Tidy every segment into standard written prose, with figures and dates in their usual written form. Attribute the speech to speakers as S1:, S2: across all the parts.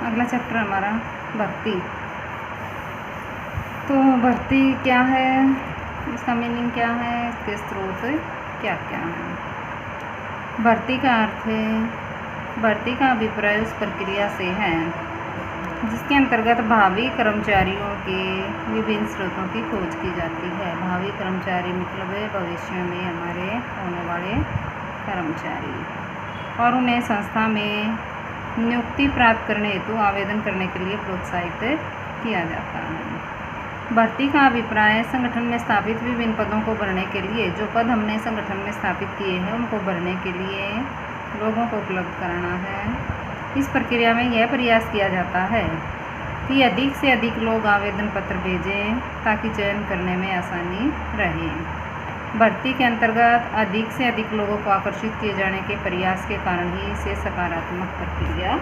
S1: अगला चैप्टर हमारा भर्ती। तो भर्ती क्या है, इसका मीनिंग क्या है, इसके स्रोत क्या क्या हैं। भर्ती का अर्थ है, भर्ती का अभिप्राय उस प्रक्रिया से है जिसके अंतर्गत भावी कर्मचारियों के विभिन्न स्रोतों की खोज की जाती है। भावी कर्मचारी मतलब है भविष्य में हमारे होने वाले कर्मचारी, और उन्हें संस्था में नियुक्ति प्राप्त करने हेतु आवेदन करने के लिए प्रोत्साहित किया जाता है। भर्ती का अभिप्राय संगठन में स्थापित विभिन्न पदों को भरने के लिए, जो पद हमने संगठन में स्थापित किए हैं उनको भरने के लिए लोगों को उपलब्ध कराना है। इस प्रक्रिया में यह प्रयास किया जाता है कि अधिक से अधिक लोग आवेदन पत्र भेजें ताकि चयन करने में आसानी रहे। भर्ती के अंतर्गत अधिक से अधिक लोगों को आकर्षित किए जाने के प्रयास के कारण ही इसे सकारात्मक प्रक्रिया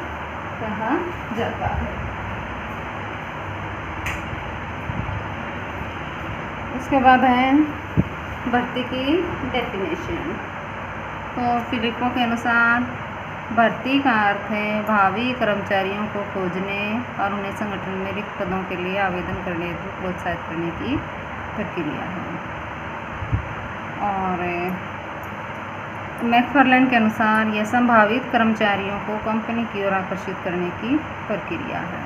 S1: कहा जाता है। उसके बाद है भर्ती की डेफिनेशन। तो फिलिपो के अनुसार भर्ती का अर्थ है भावी कर्मचारियों को खोजने और उन्हें संगठन में रिक्त पदों के लिए आवेदन करने हेतु प्रोत्साहित करने की प्रक्रिया है। और मैकफार्लैंड के अनुसार यह संभावित कर्मचारियों को कंपनी की ओर आकर्षित करने की प्रक्रिया है।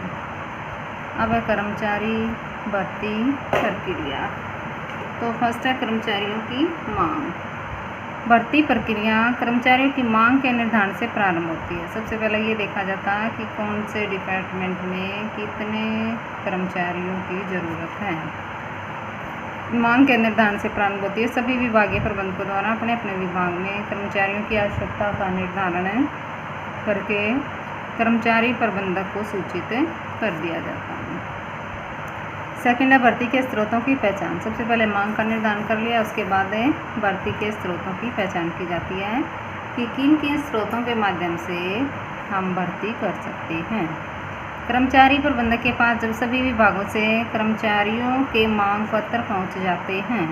S1: अब है कर्मचारी भर्ती प्रक्रिया। तो फर्स्ट है कर्मचारियों की मांग। भर्ती प्रक्रिया कर्मचारियों की मांग के निर्धारण से प्रारंभ होती है। सबसे पहले ये देखा जाता है कि कौन से डिपार्टमेंट में कितने कर्मचारियों की ज़रूरत है। मांग के निर्धारण से प्रारंभ होती है। सभी विभागीय प्रबंधकों द्वारा अपने अपने विभाग में कर्मचारियों की आवश्यकता का निर्धारण करके कर्मचारी प्रबंधक को सूचित कर दिया जाता है। सेकंड है भर्ती के स्रोतों की पहचान। सबसे पहले मांग का निर्धारण कर लिया, उसके बाद भर्ती के स्रोतों की पहचान की जाती है कि किन किन स्रोतों के माध्यम से हम भर्ती कर सकते हैं। कर्मचारी प्रबंधक के पास जब सभी विभागों से कर्मचारियों के मांग पत्र पहुंच जाते हैं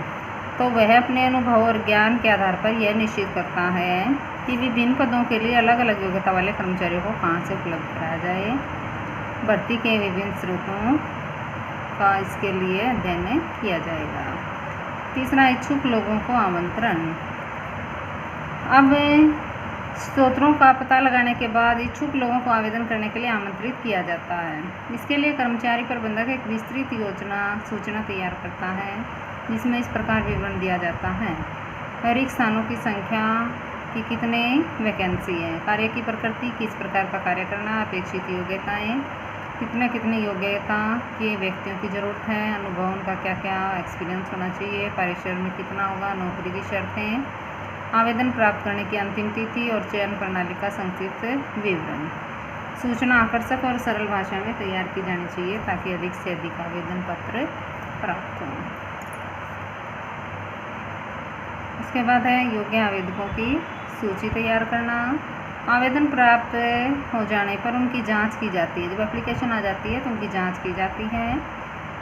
S1: तो वह अपने अनुभव और ज्ञान के आधार पर यह निश्चित करता है कि विभिन्न पदों के लिए अलग अलग योग्यता वाले कर्मचारियों को कहां से उपलब्ध कराया जाए। भर्ती के विभिन्न स्रोतों का इसके लिए अध्ययन किया जाएगा। तीसरा, इच्छुक लोगों को आमंत्रण। अब स्रोतों का पता लगाने के बाद इच्छुक लोगों को आवेदन करने के लिए आमंत्रित किया जाता है। इसके लिए कर्मचारी प्रबंधक एक विस्तृत सूचना तैयार करता है जिसमें इस प्रकार विवरण दिया जाता है। रिक्त स्थानों की संख्या की कितने वैकेंसी है, कार्य की प्रकृति, किस प्रकार का कार्य करना, अपेक्षित योग्यताएं, कितनी योग्यता के व्यक्तियों की ज़रूरत है, अनुभव उनका क्या क्या एक्सपीरियंस होना चाहिए, परिश्रम में कितना होगा, नौकरी की शर्तें, आवेदन प्राप्त करने की अंतिम तिथि और चयन प्रणाली का संक्षिप्त विवरण। सूचना आकर्षक और सरल भाषा में तैयार की जानी चाहिए ताकि अधिक से अधिक आवेदन पत्र प्राप्त हों। उसके बाद है योग्य आवेदकों की सूची तैयार करना। आवेदन प्राप्त हो जाने पर उनकी जांच की जाती है। जब एप्लीकेशन आ जाती है तो उनकी जांच की जाती है।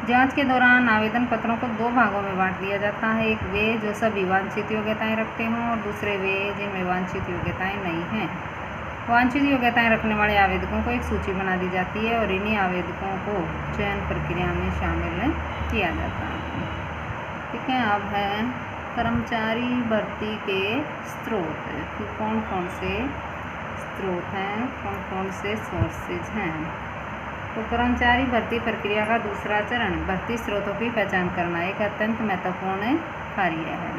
S1: जांच के दौरान आवेदन पत्रों को दो भागों में बांट दिया जाता है। एक वे जो सभी वांछित योग्यताएं रखते हों और दूसरे वे जिनमें वांछित योग्यताएं नहीं हैं। वांछित योग्यताएं रखने वाले आवेदकों को एक सूची बना दी जाती है और इन्हीं आवेदकों को चयन प्रक्रिया में शामिल किया जाता है। ठीक है, अब है कर्मचारी भर्ती के स्रोत कि कौन कौन से स्रोत हैं, कौन कौन से सोर्सेज हैं। तो कर्मचारी भर्ती प्रक्रिया का दूसरा चरण भर्ती स्रोतों की पहचान करना एक अत्यंत महत्वपूर्ण कार्य है।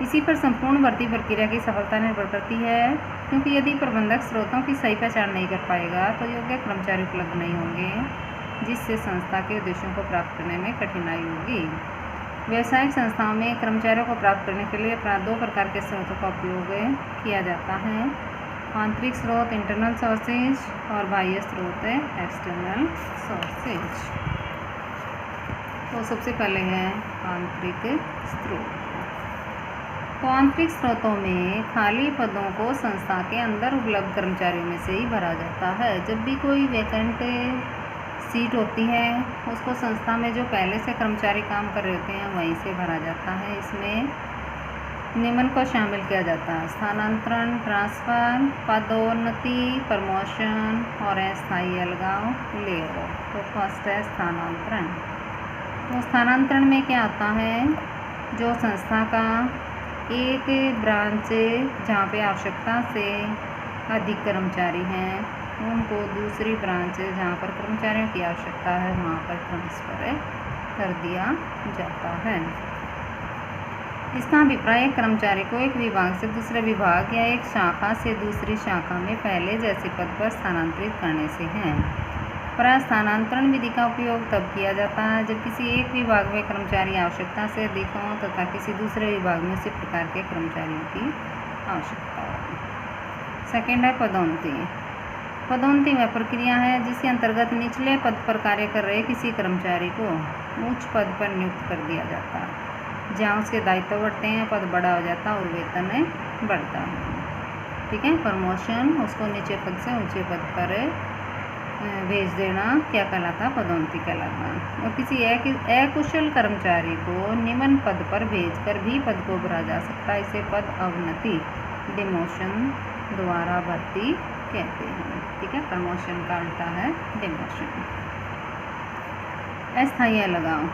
S1: इसी पर संपूर्ण भर्ती प्रक्रिया की सफलता निर्भर करती है, क्योंकि यदि प्रबंधक स्रोतों की सही पहचान नहीं कर पाएगा तो योग्य कर्मचारी उपलब्ध नहीं होंगे, जिससे संस्था के उद्देश्यों को प्राप्त करने में कठिनाई होगी। व्यावसायिक संस्थाओं में कर्मचारियों को प्राप्त करने के लिए दो प्रकार के स्रोतों का उपयोग किया जाता है। आंतरिक स्रोत इंटरनल सोर्सेज और बाह्य स्रोत एक्सटर्नल सोर्सेज। तो सबसे पहले है आंतरिक स्रोत। तो आंतरिक स्रोतों में खाली पदों को संस्था के अंदर उपलब्ध कर्मचारियों में से ही भरा जाता है। जब भी कोई वैकेंट सीट होती है उसको संस्था में जो पहले से कर्मचारी काम कर रहे होते हैं वहीं से भरा जाता है। इसमें निम्न को शामिल किया जाता है: स्थानांतरण, ट्रांसफ़र, पदोन्नति, प्रमोशन और अस्थायी अलगाव, लेआउट। तो फर्स्ट है स्थानांतरण। तो स्थानांतरण में क्या होता है, जो संस्था का एक ब्रांच जहाँ पे आवश्यकता से अधिक कर्मचारी हैं उनको दूसरी ब्रांच जहाँ पर कर्मचारियों की आवश्यकता है वहाँ पर ट्रांसफ़र कर दिया जाता है। इसका अभिप्राय कर्मचारी को एक विभाग से दूसरे विभाग या एक शाखा से दूसरी शाखा में पहले जैसे पद पर स्थानांतरित करने से है। प्रायः स्थानांतरण विधि का उपयोग तब किया जाता है जब किसी एक विभाग में कर्मचारी आवश्यकता से अधिक हों तथा किसी दूसरे विभाग में उसी प्रकार के कर्मचारियों की आवश्यकता हो। सेकेंड है पदोन्नति। पदोन्नति वह प्रक्रिया है जिसके अंतर्गत निचले पद पर कार्य कर रहे किसी कर्मचारी को उच्च पद पर नियुक्त कर दिया जाता है, जहाँ उसके दायित्व बढ़ते हैं, पद बड़ा हो जाता है और वेतन बढ़ता है। ठीक है, प्रमोशन उसको नीचे पद से ऊंचे पद पर भेज देना क्या कहलाता, पदोन्नति कहलाता। और किसी अकुशल कर्मचारी को निम्न पद पर भेजकर भी पद को भरा जा सकता है, इसे पद अवनति, डिमोशन द्वारा भर्ती कहते हैं। ठीक है, प्रमोशन का उल्टा है डिमोशन। अस्थायी अलगाव।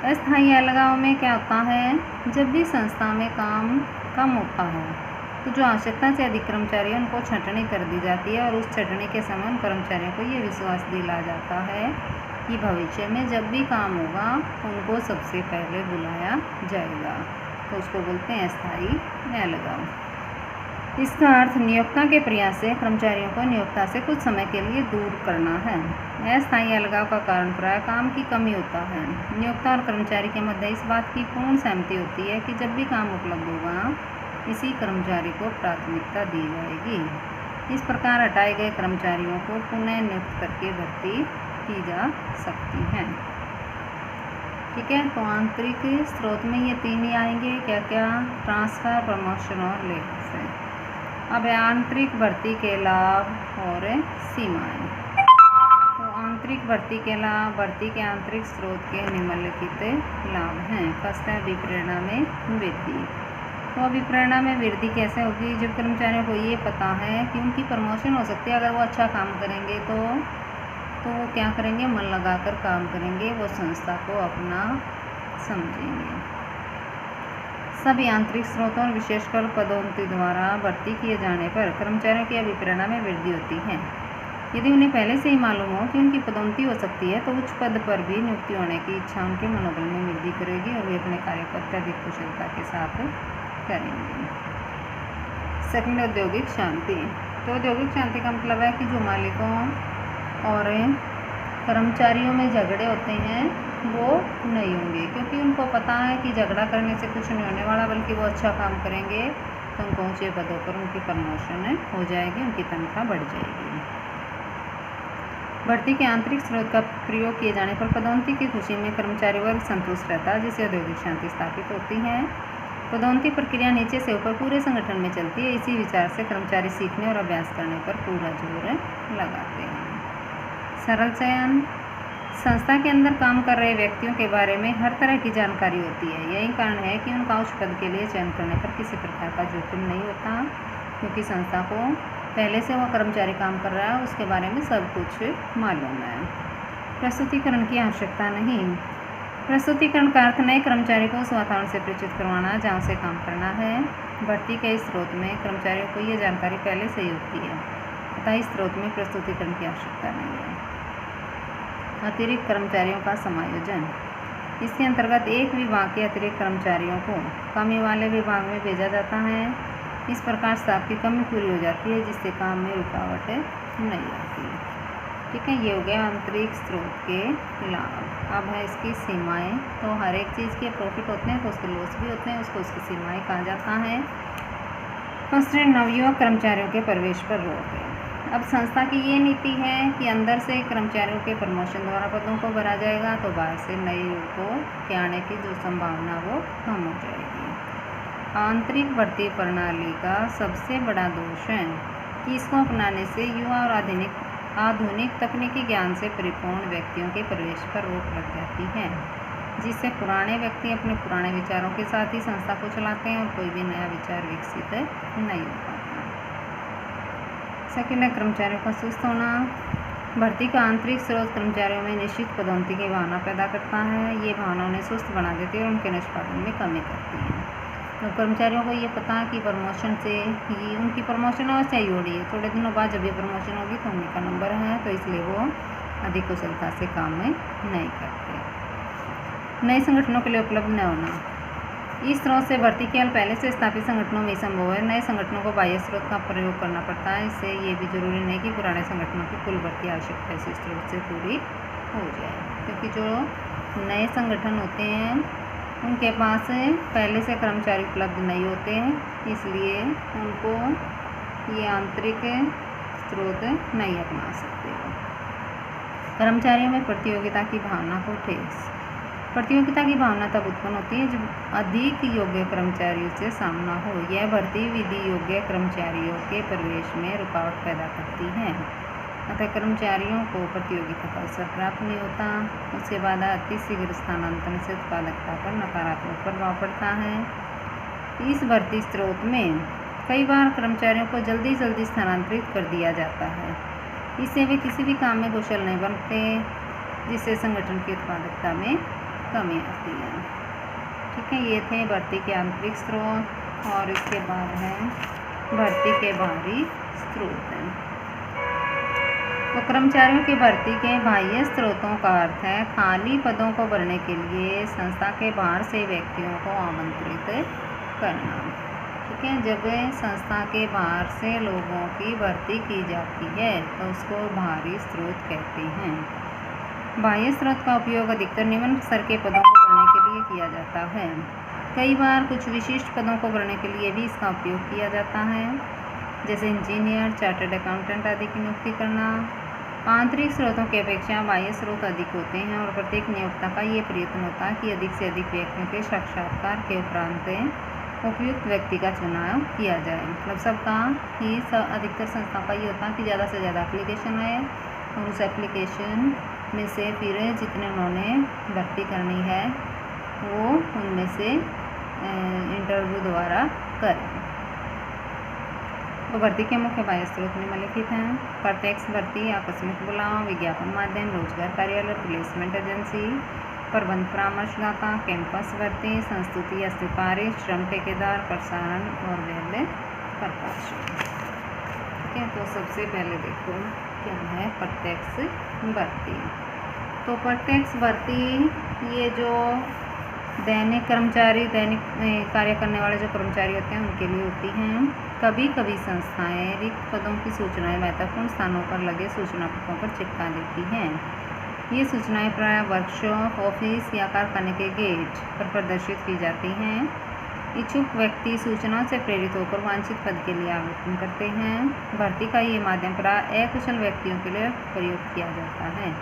S1: अस्थायी अलगाव में क्या होता है, जब भी संस्था में काम कम होता है तो जो आवश्यकता से अधिक कर्मचारी हैं उनको छंटनी कर दी जाती है और उस छंटनी के समय उन कर्मचारियों को ये विश्वास दिलाया जाता है कि भविष्य में जब भी काम होगा उनको सबसे पहले बुलाया जाएगा, तो उसको बोलते हैं अस्थायी अलगाव। इसका अर्थ नियोक्ता के प्रयास से कर्मचारियों को नियोक्ता से कुछ समय के लिए दूर करना है। अस्थायी अलगाव का कारण प्राय काम की कमी होता है। नियोक्ता और कर्मचारी के मध्य इस बात की पूर्ण सहमति होती है कि जब भी काम उपलब्ध होगा इसी कर्मचारी को प्राथमिकता दी जाएगी। इस प्रकार हटाए गए कर्मचारियों को पुनः नियुक्त करके भर्ती की जा सकती है। ठीक है, तो आंतरिक स्रोत में ये तीन ही आएंगे, क्या क्या, ट्रांसफ़र, प्रमोशन और लेआउट से। अब आंतरिक भर्ती के लाभ और सीमाएं। तो आंतरिक भर्ती के लाभ, भर्ती के आंतरिक स्रोत के निम्नलिखित लाभ हैं। फर्स्ट है विप्रेरणा में वृद्धि। तो अभिप्रेरणा में वृद्धि कैसे होगी, जब कर्मचारियों को ये पता है कि उनकी प्रमोशन हो सकती है अगर वो अच्छा काम करेंगे तो वो क्या करेंगे, मन लगाकर काम करेंगे, वो संस्था को अपना समझेंगे। सभी आंतरिक स्रोतों और विशेषकर पदोन्नति द्वारा भर्ती किए जाने पर कर्मचारियों की अभिप्रेरणा में वृद्धि होती है। यदि उन्हें पहले से ही मालूम हो कि उनकी पदोन्नति हो सकती है तो उच्च पद पर भी नियुक्ति होने की इच्छा उनके मनोबल में वृद्धि करेगी और वे अपने कार्य को अत्यधिक कुशलता के साथ करेंगे। सेकंड, औद्योगिक शांति। तो औद्योगिक शांति का मतलब है कि जो मालिकों और कर्मचारियों में झगड़े होते हैं वो नहीं होंगे, क्योंकि उनको पता है कि झगड़ा करने से कुछ नहीं होने वाला, बल्कि वो अच्छा काम करेंगे तो उनको ऊंचे पदों पर उनकी प्रमोशन हो जाएगी, उनकी तनख्वाह बढ़ जाएगी। भर्ती के आंतरिक स्रोत का प्रयोग किए जाने पर पदोन्नति की खुशी में कर्मचारी वर्ग संतुष्ट रहता है, जिससे औद्योगिक शांति स्थापित होती है। पदोन्नति प्रक्रिया नीचे से ऊपर पूरे संगठन में चलती है। इसी विचार से कर्मचारी सीखने और अभ्यास करने पर पूरा जोर लगाते हैं। सरल चयन। संस्था के अंदर काम कर रहे व्यक्तियों के बारे में हर तरह की जानकारी होती है। यही कारण है कि उनका उस पद के लिए चयन करने पर किसी प्रकार का जोखिम नहीं होता, क्योंकि संस्था को पहले से वह कर्मचारी काम कर रहा है उसके बारे में सब कुछ मालूम है। प्रस्तुतिकरण की आवश्यकता नहीं। प्रस्तुतिकरण का अर्थ नए कर्मचारी को उस वातावरण से परिचित करवाना जहाँ से काम करना है। भर्ती के इस स्रोत में कर्मचारियों को ये जानकारी पहले से ही होती है, अतः इस स्रोत में प्रस्तुतिकरण की आवश्यकता नहीं है। अतिरिक्त कर्मचारियों का समायोजन। इसके अंतर्गत एक विभाग के अतिरिक्त कर्मचारियों को कमी वाले विभाग में भेजा जाता है। इस प्रकार स्टाफ की कमी पूरी हो जाती है, जिससे काम में रुकावट नहीं आती। ठीक है, ये हो गया आंतरिक स्रोत के लाभ। अब है इसकी सीमाएं। तो हर एक चीज़ के प्रॉफिट होते हैं तो उसके लॉस भी होते हैं, उसको उसकी सीमाएं कहा जाता है। फर्स्ट, नवयुवक कर्मचारियों के प्रवेश पर रोक है। अब संस्था की ये नीति है कि अंदर से कर्मचारियों के प्रमोशन द्वारा पदों को भरा जाएगा, तो बाहर से नए युवकों के आने की जो संभावना वो कम हो जाएगी। आंतरिक भर्ती प्रणाली का सबसे बड़ा दोष है कि इसको अपनाने से युवा और आधुनिक तकनीकी ज्ञान से परिपूर्ण व्यक्तियों के प्रवेश पर रोक लग जाती है। जिससे पुराने व्यक्ति अपने पुराने विचारों के साथ ही संस्था को चलाते हैं और कोई भी नया विचार विकसित नहीं हो पाता। सेकेंड है कर्मचारियों का सुस्त होना। भर्ती का आंतरिक स्रोत कर्मचारियों में निश्चित पदोन्नति की भावना पैदा करता है। ये भावना उन्हें सुस्त बना देती है और उनके निष्पादन में कमी करती है। तो कर्मचारियों को ये पता है कि प्रमोशन से ही उनकी प्रमोशन अवश्य ही हो रही है, थोड़े दिनों बाद जब ये प्रमोशन होगी तो उनका नंबर है, तो इसलिए वो अधिक कुशलता से काम में नहीं करते। नए संगठनों के लिए उपलब्ध न होना। इस स्रोत से भर्ती केवल पहले से स्थापित संगठनों में संभव है। नए संगठनों को बाह्य स्रोत का प्रयोग करना पड़ता है। इससे ये भी जरूरी नहीं कि पुराने संगठनों की कुल भर्ती आवश्यकता इसी स्रोत से पूरी हो जाए, क्योंकि जो नए संगठन होते हैं उनके पास पहले से कर्मचारी उपलब्ध नहीं होते हैं, इसलिए उनको ये आंतरिक स्रोत नहीं अपना सकते। कर्मचारियों में प्रतियोगिता की भावना को ठेस। प्रतियोगिता की भावना तब उत्पन्न होती है जब अधिक योग्य कर्मचारियों से सामना हो। यह भर्ती विधि योग्य कर्मचारियों के प्रवेश में रुकावट पैदा करती है। अतः कर्मचारियों को प्रतियोगिता का अवसर प्राप्त नहीं होता। उसके बाद अति शीघ्र स्थानांतरण से उत्पादकता पर नकारात्मक प्रभाव पड़ता है। इस भर्ती स्रोत में कई बार कर्मचारियों को जल्दी स्थानांतरित कर दिया जाता है। इससे वे किसी भी काम में कुशल नहीं बनते, जिससे संगठन की उत्पादकता में कमी आती है। ठीक है, ये थे भर्ती के आंतरिक स्रोत और इसके बाद है भर्ती के बाहरी स्रोत हैं। तो कर्मचारियों की भर्ती के बाह्य स्रोतों का अर्थ है खाली पदों को भरने के लिए संस्था के बाहर से व्यक्तियों को आमंत्रित करना। ठीक है, जब संस्था के बाहर से लोगों की भर्ती की जाती है तो उसको बाहरी स्रोत कहते हैं। बाह्य स्रोत का उपयोग अधिकतर निम्न स्तर के पदों को भरने के लिए किया जाता है। कई बार कुछ विशिष्ट पदों को भरने के लिए भी इसका उपयोग किया जाता है, जैसे इंजीनियर, चार्टर्ड अकाउंटेंट आदि की नियुक्ति करना। आंतरिक स्रोतों की अपेक्षा बाह्य स्रोत अधिक होते हैं और प्रत्येक नियोक्ता का ये प्रयत्न होता है कि अधिक से अधिक व्यक्तियों के साक्षात्कार के उपरांत उपयुक्त व्यक्ति का चुनाव किया जाए। मतलब सबका ही अधिकतर संस्था का ये होता है कि ज़्यादा से ज़्यादा एप्लीकेशन आए और उस एप्लीकेशन में से फिर जितने उन्होंने भर्ती करनी है वो उनमें से इंटरव्यू द्वारा करें। तो भर्ती के मुख्य बाह्य स्रोत निम्नलिखित हैं। प्रत्यक्ष भर्ती, आकस्मिक बुलाव, विज्ञापन माध्यम, रोजगार कार्यालय, प्लेसमेंट एजेंसी, प्रबंध परामर्शदाता, कैंपस भर्ती, संस्तुति या सिफारिश, श्रम ठेकेदार, प्रसारण और वेब प्रकाशन। ठीक है, तो सबसे पहले देखो क्या है प्रत्यक्ष भर्ती। तो प्रत्यक्ष भर्ती ये जो दैनिक कार्य करने वाले जो कर्मचारी होते हैं उनके लिए होती हैं। कभी कभी संस्थाएं रिक्त पदों की सूचनाएं महत्वपूर्ण स्थानों पर लगे सूचना पत्रों पर चिपका देती हैं। ये सूचनाएं प्रायः वर्कशॉप, ऑफिस या कारखाने के गेट पर प्रदर्शित की जाती हैं। इच्छुक व्यक्ति सूचना से प्रेरित होकर वांछित पद के लिए आवेदन करते हैं। भर्ती का ये माध्यम प्रायः अकुशल व्यक्तियों के लिए प्रयोग किया जाता है।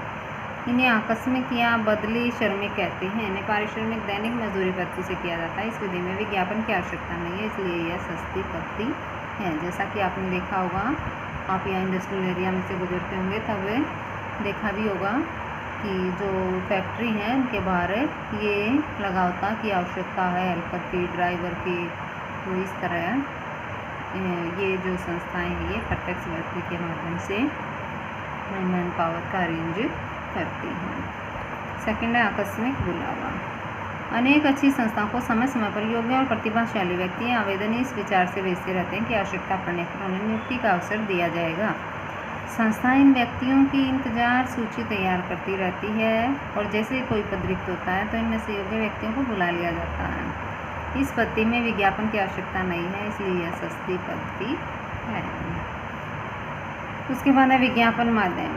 S1: इन्हें आकस्मिक या बदली श्रमिक कहते हैं। इन्हें पारिश्रमिक दैनिक मजदूरी भर्ती से किया जाता है। इस विधि में विज्ञापन की आवश्यकता नहीं है, इसलिए यह सस्ती भर्ती है। जैसा कि आपने देखा होगा, आप यहाँ इंडस्ट्रियल एरिया में से गुजरते होंगे तब देखा भी होगा कि जो फैक्ट्री है उनके बाहर ये लगा होता की आवश्यकता है हेल्पर की, ड्राइवर की। तो इस तरह ये जो संस्थाएं हैं ये प्रत्यक्ष भर्ती के माध्यम से मैन पावर का अरेंज करती हैं। सेकेंड है आकस्मिक बुलावा। अनेक अच्छी संस्थाओं को समय समय पर योग्य और प्रतिभाशाली व्यक्ति आवेदन इस विचार से भेजते रहते हैं कि आवश्यकता पड़ने पर उन्हें नियुक्ति का अवसर दिया जाएगा। संस्था इन व्यक्तियों की इंतजार सूची तैयार करती रहती है और जैसे कोई पद रिक्त होता है तो इनमें से योग्य व्यक्तियों को बुला लिया जाता है। इस भर्ती में विज्ञापन की आवश्यकता नहीं है, इसलिए यह सस्ती भर्ती है। उसके बाद है विज्ञापन माध्यम।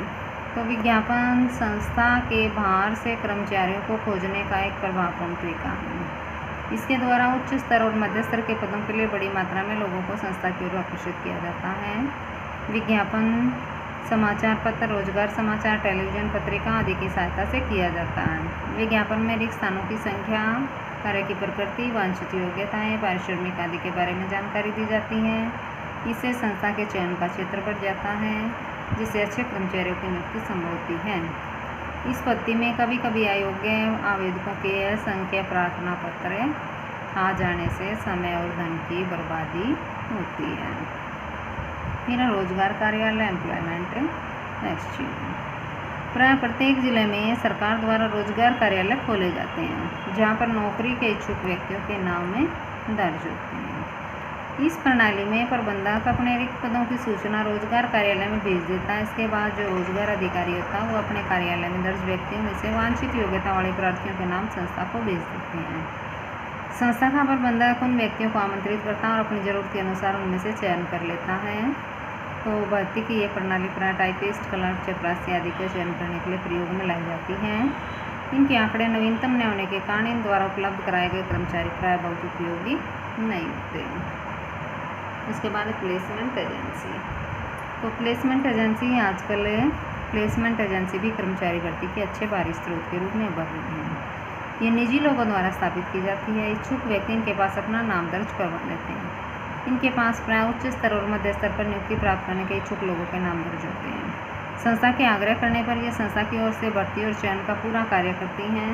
S1: तो विज्ञापन संस्था के बाहर से कर्मचारियों को खोजने का एक प्रभावपूर्ण तरीका है। इसके द्वारा उच्च स्तर और मध्य स्तर के पदों के लिए बड़ी मात्रा में लोगों को संस्था की ओर आकर्षित किया जाता है। विज्ञापन समाचार पत्र, रोजगार समाचार, टेलीविज़न, पत्रिका आदि की सहायता से किया जाता है। विज्ञापन में रिक्त स्थानों की संख्या, कार्य की प्रकृति, वांछित योग्यताएं, पारिश्रमिक आदि के बारे में जानकारी दी जाती है। इससे संस्था के चयन का क्षेत्र बढ़ जाता है, जिससे अच्छे कर्मचारियों की नियुक्ति संभव होती है। इस पद्धति में कभी कभी अयोग्य आवेदकों की संख्या प्रार्थना पत्र आ जाने से समय और धन की बर्बादी होती है। फिर रोजगार कार्यालय एम्प्लॉयमेंट एक्सचेंज। प्राय प्रत्येक जिले में सरकार द्वारा रोजगार कार्यालय खोले जाते हैं जहां पर नौकरी के इच्छुक व्यक्तियों के नाम में दर्ज होते हैं। इस प्रणाली में प्रबंधक अपने रिक्त पदों की सूचना रोजगार कार्यालय में भेज देता है। इसके बाद जो रोजगार अधिकारी होता है वो अपने कार्यालय में दर्ज व्यक्तियों में से वांछित योग्यता वाले प्रार्थियों के नाम संस्था को भेज देते हैं। संस्था का प्रबंधक उन व्यक्तियों को आमंत्रित करता है और अपनी ज़रूरत के अनुसार उनमें से चयन कर लेता है। तो भर्ती की ये प्रणाली प्राय टाइपिस्ट, क्लर्क, चपरासी आदि का चयन करने के लिए प्रयोग में लाई जाती है। इनके आंकड़े नवीनतम न होने के कारण इन द्वारा उपलब्ध कराए गए कर्मचारी प्राय बहुत उपयोगी नहीं होते। उसके बाद प्लेसमेंट एजेंसी। तो प्लेसमेंट एजेंसी आजकल प्लेसमेंट एजेंसी भी कर्मचारी भर्ती के अच्छे बाहरी स्रोत के रूप में उभर रही हैं। ये निजी लोगों द्वारा स्थापित की जाती है। इच्छुक व्यक्ति इनके पास अपना नाम दर्ज करवा लेते हैं। इनके पास प्राय उच्च स्तर और मध्य स्तर पर नियुक्ति प्राप्त करने के इच्छुक लोगों के नाम दर्ज होते हैं। संस्था के आग्रह करने पर यह संस्था की ओर से भर्ती और चयन का पूरा कार्य करती हैं।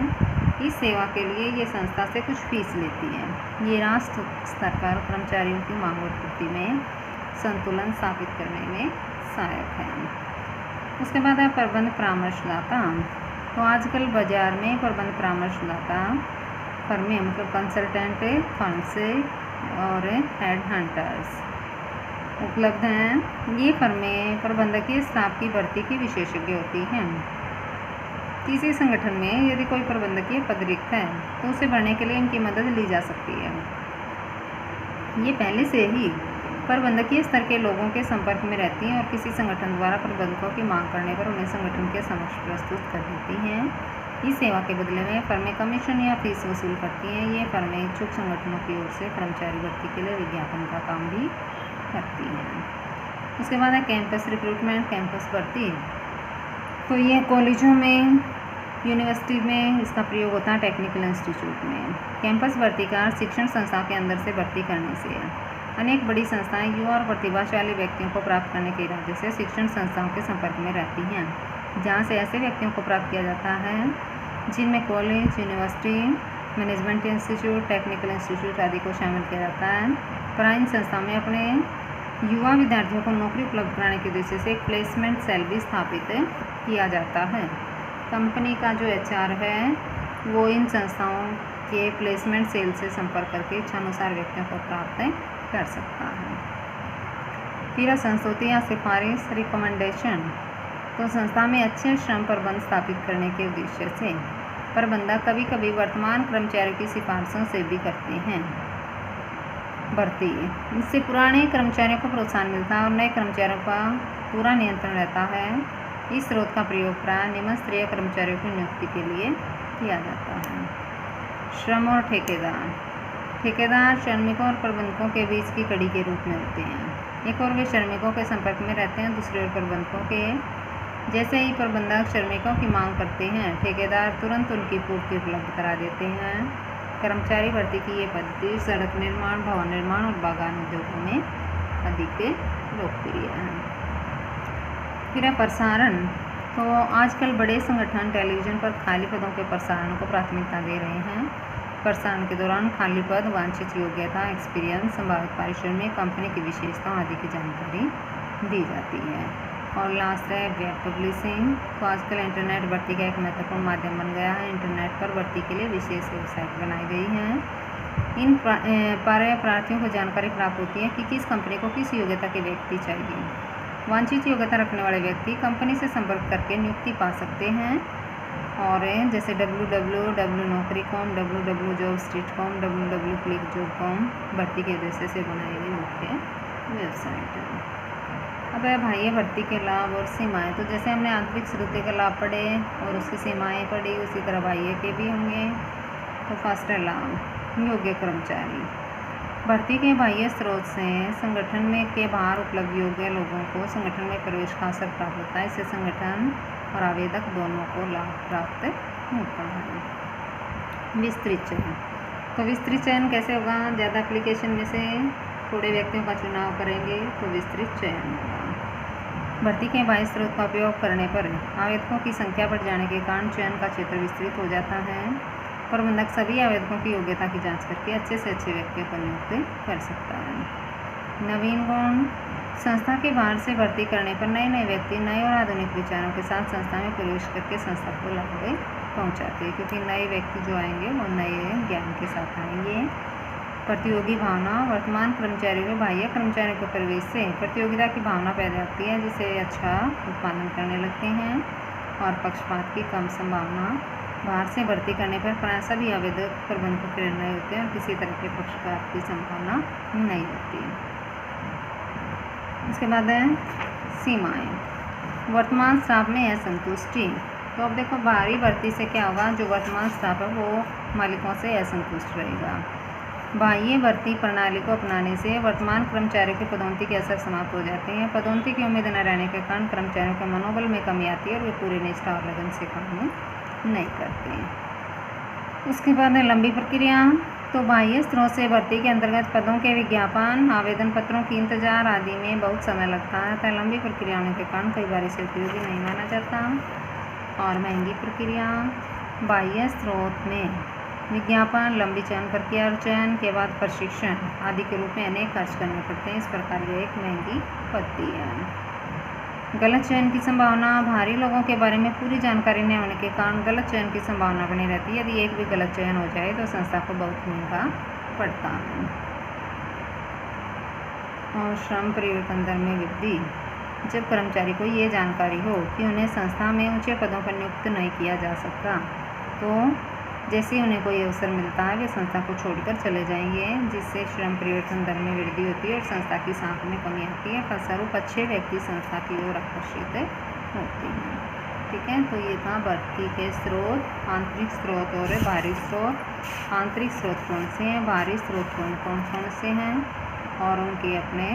S1: इस सेवा के लिए ये संस्था से कुछ फीस लेती है। ये राष्ट्र स्तर पर कर्मचारियों की मांग और पूर्ति में संतुलन स्थापित करने में सहायक है। उसके बाद है प्रबंध परामर्शदाता। तो आजकल बाजार में प्रबंध परामर्शदाता फर्में मतलब कंसल्टेंट फर्म्स और हेड हंटर्स उपलब्ध हैं। ये फर्में प्रबंधकीय स्टाफ की भर्ती की विशेषज्ञ होती हैं। किसी संगठन में यदि कोई प्रबंधकीय पद रिक्त है तो उसे भरने के लिए इनकी मदद ली जा सकती है। ये पहले से ही प्रबंधकीय स्तर के लोगों के संपर्क में रहती हैं और किसी संगठन द्वारा प्रबंधकों की मांग करने पर उन्हें संगठन के समक्ष प्रस्तुत कर देती हैं। इस सेवा के बदले में फर्में कमीशन या फीस वसूल करती हैं। ये फर्में इच्छुक संगठनों की ओर से कर्मचारी भर्ती के लिए विज्ञापन का काम भी करती हैं। उसके बाद है कैंपस रिक्रूटमेंट, कैंपस भर्ती। तो ये कॉलेजों में, यूनिवर्सिटी में इसका प्रयोग होता है, टेक्निकल इंस्टीट्यूट में। कैंपस भर्ती का शिक्षण संस्था के अंदर से भर्ती करने से है। अनेक बड़ी संस्थाएं युवा और प्रतिभाशाली व्यक्तियों को प्राप्त करने के इरादे से शिक्षण संस्थाओं के संपर्क में रहती हैं, जहां से ऐसे व्यक्तियों को प्राप्त किया जाता है जिनमें college, university, management institute, technical institute आदि को शामिल किया जाता है। पर इन संस्था में अपने युवा विद्यार्थियों को नौकरी उपलब्ध कराने के उद्देश्य से एक प्लेसमेंट सेल भी स्थापित किया जाता है। कंपनी का जो HR है वो इन संस्थाओं के प्लेसमेंट सेल से संपर्क करके इच्छानुसार व्यक्तियों को प्राप्त कर सकता है। फिर संस्तुति या सिफारिश, रिकमेंडेशन। तो संस्था में अच्छे श्रम प्रबंध स्थापित करने के उद्देश्य से प्रबंधक कभी कभी वर्तमान कर्मचारियों की सिफारिशों से भी करते हैं भर्ती। इससे पुराने कर्मचारियों को प्रोत्साहन मिलता है और नए कर्मचारियों का पूरा नियंत्रण रहता है। इस स्रोत का प्रयोग प्राय निम्न स्तरीय कर्मचारियों की नियुक्ति के लिए किया जाता है। श्रम और ठेकेदार। ठेकेदार श्रमिकों और प्रबंधकों के बीच की कड़ी के रूप में होते हैं। एक और वे श्रमिकों के संपर्क में रहते हैं, दूसरे ओर प्रबंधकों के। जैसे ही प्रबंधक श्रमिकों की मांग करते हैं, ठेकेदार तुरंत उनकी पूर्ति उपलब्ध करा देते हैं। कर्मचारी भर्ती की ये पद्धति सड़क निर्माण, भवन निर्माण और बागान उद्योगों में अधिक लोकप्रिय है। फिर है प्रसारण। तो आजकल बड़े संगठन टेलीविज़न पर खाली पदों के प्रसारण को प्राथमिकता दे रहे हैं। प्रसारण के दौरान खाली पद, वांछित योग्यता, एक्सपीरियंस, संभावित पारिश्रमिक, कंपनी की विशेषताओं आदि की जानकारी दी जाती है। और लास्ट है वेब पब्लिशिंग। तो आजकल इंटरनेट भर्ती का एक महत्वपूर्ण माध्यम बन गया है। इंटरनेट पर भर्ती के लिए विशेष वेबसाइट बनाई गई हैं। इन प्रार्थियों को जानकारी प्राप्त होती है कि किस कंपनी को किस योग्यता के व्यक्ति चाहिए। वांछित योग्यता रखने वाले व्यक्ति कंपनी से संपर्क करके नियुक्ति पा सकते हैं। और जैसे www.naukri.com, www.jobstreet.com, www.clickjob.com भर्ती के उद्देश्य से बनाई गई मुख्य वेबसाइट है। अब है बाह्य भर्ती के लाभ और सीमाएं। तो जैसे हमने आंतरिक स्रोत के लाभ पढ़े और उसकी सीमाएं पढ़ी, उसी तरह बाह्य के भी होंगे। तो फर्स्ट है लाभ, योग्य कर्मचारी। भर्ती के बाह्य स्रोत से संगठन में के बाहर उपलब्ध योग्य लोगों को संगठन में प्रवेश का अवसर प्राप्त होता है। इससे संगठन और आवेदक दोनों को लाभ प्राप्त होता है। विस्तृत चयन। तो विस्तृत चयन कैसे होगा? ज़्यादा एप्लीकेशन में से थोड़े व्यक्तियों का चुनाव करेंगे तो विस्तृत चयन होगा। भर्ती के बाह्य स्रोत का उपयोग करने पर आवेदकों की संख्या बढ़ जाने के कारण चयन का क्षेत्र विस्तृत हो जाता है। प्रबंधक सभी आवेदकों की योग्यता की जांच करके अच्छे से अच्छे व्यक्ति को नियुक्त कर सकता है। नवीन गुण, संस्था के बाहर से भर्ती करने पर नए नए व्यक्ति नए और आधुनिक विचारों के साथ संस्था में प्रवेश करके संस्था को लाभ पहुंचाते हैं, क्योंकि नए व्यक्ति जो आएंगे वो नए ज्ञान के साथ आएंगे। प्रतियोगी भावना, वर्तमान कर्मचारियों में बाह्य कर्मचारियों के प्रवेश से प्रतियोगिता की भावना पैदा होती है, जिससे अच्छा उत्पादन करने लगते हैं। और पक्षपात की कम संभावना, बाहर से भर्ती करने पर प्राय सभी आवेदक प्रबंधक के निर्णय होते हैं और किसी तरह के पक्षपात की संभावना नहीं होती। उसके बाद है सीमाएं, वर्तमान स्टाफ में असंतुष्टि। तो अब देखो बाहरी भर्ती से क्या होगा, जो वर्तमान स्टाफ है वो मालिकों से असंतुष्ट रहेगा। बाह्य भर्ती प्रणाली को अपनाने से वर्तमान कर्मचारियों की पदोन्नति के अवसर समाप्त हो जाते हैं। पदोन्नति की उम्मीद न रहने के कारण कर्मचारियों के मनोबल में कमी आती है और वे पूरे निष्ठा और लगन से काम नहीं करते हैं। उसके बाद है लंबी प्रक्रिया। तो बाह्य स्रोत से भर्ती के अंतर्गत पदों के विज्ञापन, आवेदन पत्रों की इंतजार आदि में बहुत समय लगता है, अतः लंबी प्रक्रिया होने के कारण कई बार इसे उपयोगी नहीं माना जाता। और महंगी प्रक्रिया, बाह्य स्रोत में विज्ञापन, लंबी चयन प्रक्रिया और चयन के बाद प्रशिक्षण आदि के रूप में अनेक खर्च करने पड़ते हैं, इस प्रकार यह एक महंगी पद्धति है। गलत चयन की संभावना, भारी लोगों के बारे में पूरी जानकारी न होने के कारण गलत चयन की संभावना बनी रहती है। यदि एक भी गलत चयन हो जाए तो संस्था को बहुत महंगा पड़ता है। और श्रम परिवर्तन दर में वृद्धि, जब कर्मचारी को ये जानकारी हो कि उन्हें संस्था में ऊंचे पदों पर नियुक्त नहीं किया जा सकता, तो जैसे ही उन्हें कोई अवसर मिलता है वे संस्था को छोड़कर चले जाएंगे, जिससे श्रम परिवर्तन दर में वृद्धि होती है और संस्था की साख में कमी आती है। फलस्वरूप अच्छे व्यक्ति संस्था की ओर आकर्षित होते हैं। ठीक है, तो ये था भर्ती के स्रोत, आंतरिक स्रोत और बाहरी स्रोत। आंतरिक स्रोत कौन से हैं, बाहरी स्रोत कौन कौन से हैं और उनके अपने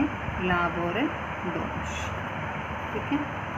S1: लाभ और दोष। ठीक है।